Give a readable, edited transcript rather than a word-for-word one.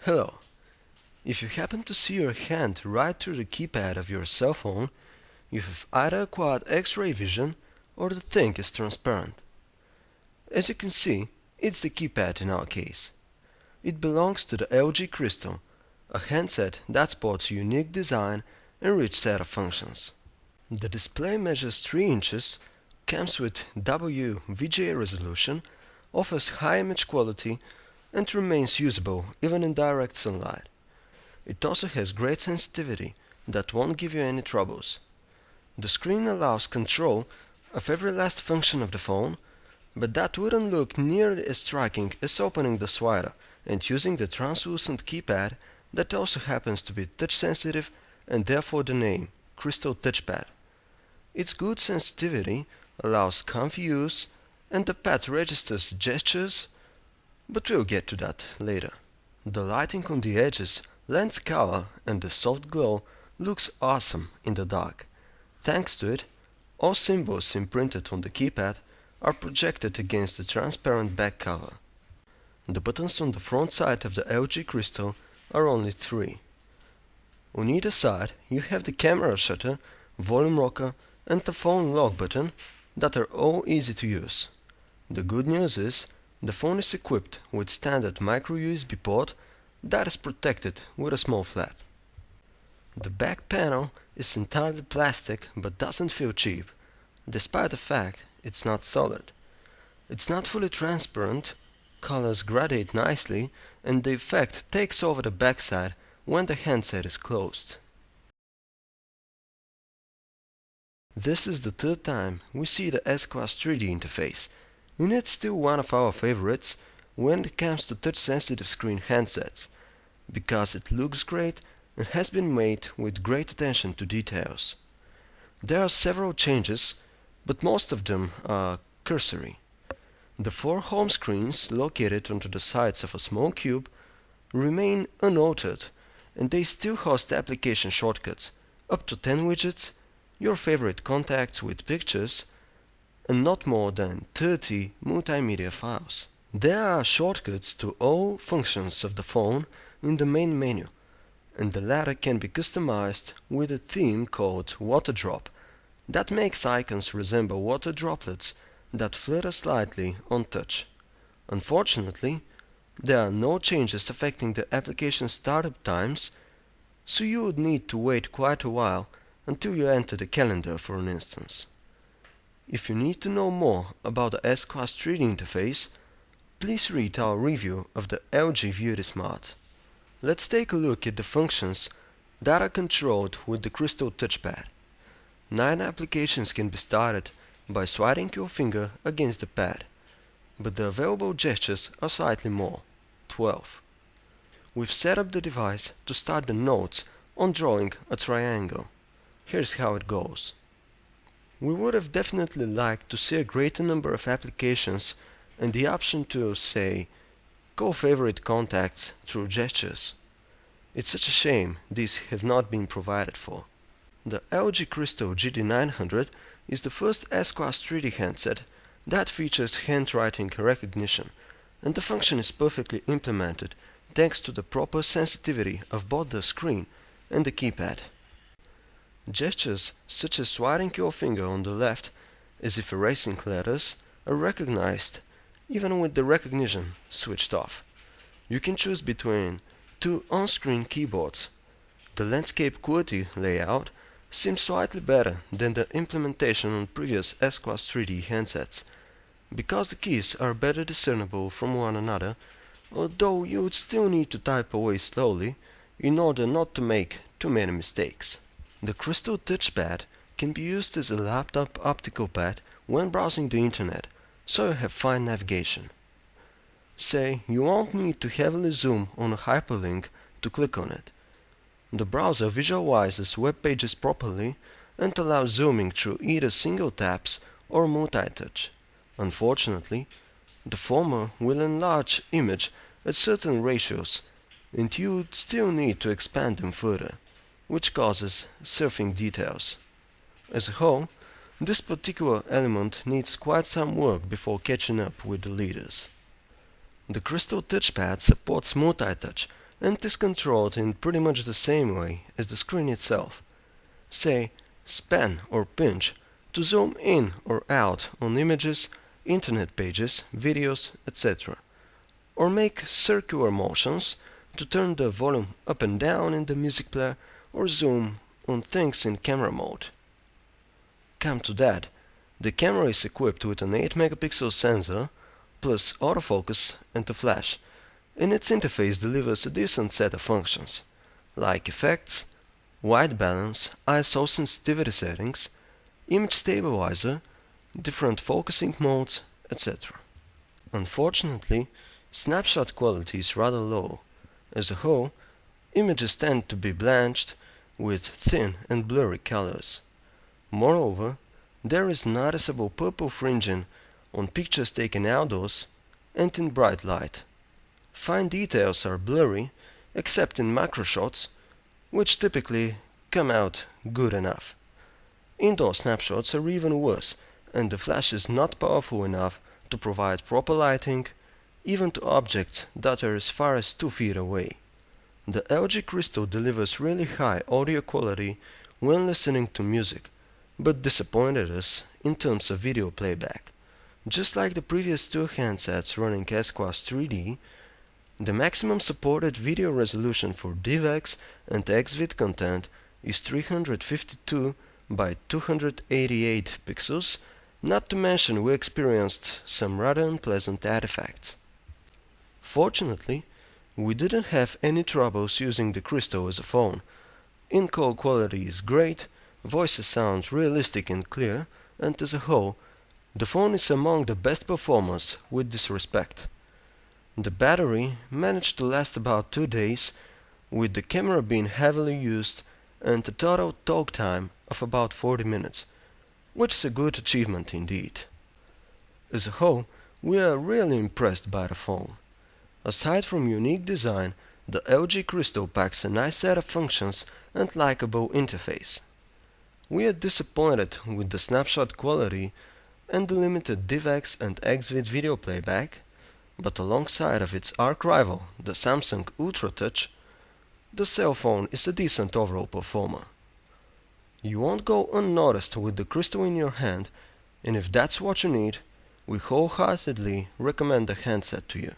Hello. If you happen to see your hand right through the keypad of your cell phone, you have either acquired X-ray vision or the thing is transparent. As you can see, it's the keypad in our case. It belongs to the LG Crystal, a handset that sports a unique design and rich set of functions. The display measures 3 inches, comes with WVGA resolution, offers high image quality, and remains usable even in direct sunlight. It also has great sensitivity that won't give you any troubles. The screen allows control of every last function of the phone, but that wouldn't look nearly as striking as opening the slider and using the translucent keypad that also happens to be touch sensitive and therefore the name Crystal Touchpad. Its good sensitivity allows comfy use and the pad registers gestures, but we'll get to that later. The lighting on the edges lends color and the soft glow looks awesome in the dark. Thanks to it, all symbols imprinted on the keypad are projected against the transparent back cover. The buttons on the front side of the LG Crystal are only 3. On either side you have the camera shutter, volume rocker and the phone lock button that are all easy to use. The good news is the phone is equipped with standard micro USB port that is protected with a small flap. The back panel is entirely plastic but doesn't feel cheap, despite the fact it's not solid. It's not fully transparent, colors gradate nicely, and the effect takes over the backside when the handset is closed. This is the third time we see the S-Class 3D interface, and it's still one of our favorites when it comes to touch-sensitive screen handsets, because it looks great and has been made with great attention to details. There are several changes, but most of them are cursory. The 4 home screens located onto the sides of a small cube remain unaltered, and they still host application shortcuts, up to 10 widgets, your favorite contacts with pictures, and not more than 30 multimedia files. There are shortcuts to all functions of the phone in the main menu, and the latter can be customized with a theme called Water Drop that makes icons resemble water droplets that flutter slightly on touch. Unfortunately, there are no changes affecting the application startup times, so you would need to wait quite a while until you enter the calendar, for an instance. If you need to know more about the S-Class 3D interface, please read our review of the LG Beauty Smart. Let's take a look at the functions that are controlled with the Crystal Touchpad. 9 applications can be started by sliding your finger against the pad, but the available gestures are slightly more, 12. We've set up the device to start the notes on drawing a triangle. Here's how it goes. We would have definitely liked to see a greater number of applications and the option to, say, call favorite contacts through gestures. It's such a shame these have not been provided for. The LG Crystal GD900 is the first S-Class 3D handset that features handwriting recognition, and the function is perfectly implemented thanks to the proper sensitivity of both the screen and the keypad. Gestures such as sliding your finger on the left as if erasing letters are recognized even with the recognition switched off. You can choose between 2 on-screen keyboards. The landscape QWERTY layout seems slightly better than the implementation on previous S-Class 3D handsets, because the keys are better discernible from one another, although you would still need to type away slowly in order not to make too many mistakes. The Crystal Touchpad can be used as a laptop optical pad when browsing the internet, so you have fine navigation. Say you won't need to heavily zoom on a hyperlink to click on it. The browser visualizes web pages properly and allows zooming through either single taps or multi-touch. Unfortunately, the former will enlarge image at certain ratios, and you would still need to expand them further, which causes surfing details. As a whole, this particular element needs quite some work before catching up with the leaders. The Crystal Touchpad supports multi-touch and is controlled in pretty much the same way as the screen itself. Say, span or pinch to zoom in or out on images, internet pages, videos, etc. Or make circular motions to turn the volume up and down in the music player or zoom on things in camera mode. Come to that, the camera is equipped with an 8 megapixel sensor plus autofocus and a flash, and its interface delivers a decent set of functions, like effects, white balance, ISO sensitivity settings, image stabilizer, different focusing modes, etc. Unfortunately, snapshot quality is rather low. As a whole, images tend to be blanched with thin and blurry colors. Moreover, there is noticeable purple fringing on pictures taken outdoors and in bright light. Fine details are blurry, except in macro shots, which typically come out good enough. Indoor snapshots are even worse, and the flash is not powerful enough to provide proper lighting, even to objects that are as far as 2 feet away. The LG Crystal delivers really high audio quality when listening to music, but disappointed us in terms of video playback. Just like the previous two handsets running S-Class 3D, the maximum supported video resolution for DivX and XVID content is 352 by 288 pixels, not to mention we experienced some rather unpleasant artifacts. Fortunately, we didn't have any troubles using the Crystal as a phone. In-call quality is great, voices sound realistic and clear, and as a whole, the phone is among the best performers with this respect. The battery managed to last about 2 days, with the camera being heavily used and a total talk time of about 40 minutes, which is a good achievement indeed. As a whole, we are really impressed by the phone. Aside from unique design, the LG Crystal packs a nice set of functions and likable interface. We are disappointed with the snapshot quality and the limited DivX and XVID video playback, but alongside of its arch rival, the Samsung Ultra Touch, the cell phone is a decent overall performer. You won't go unnoticed with the Crystal in your hand, and if that's what you need, we wholeheartedly recommend the handset to you.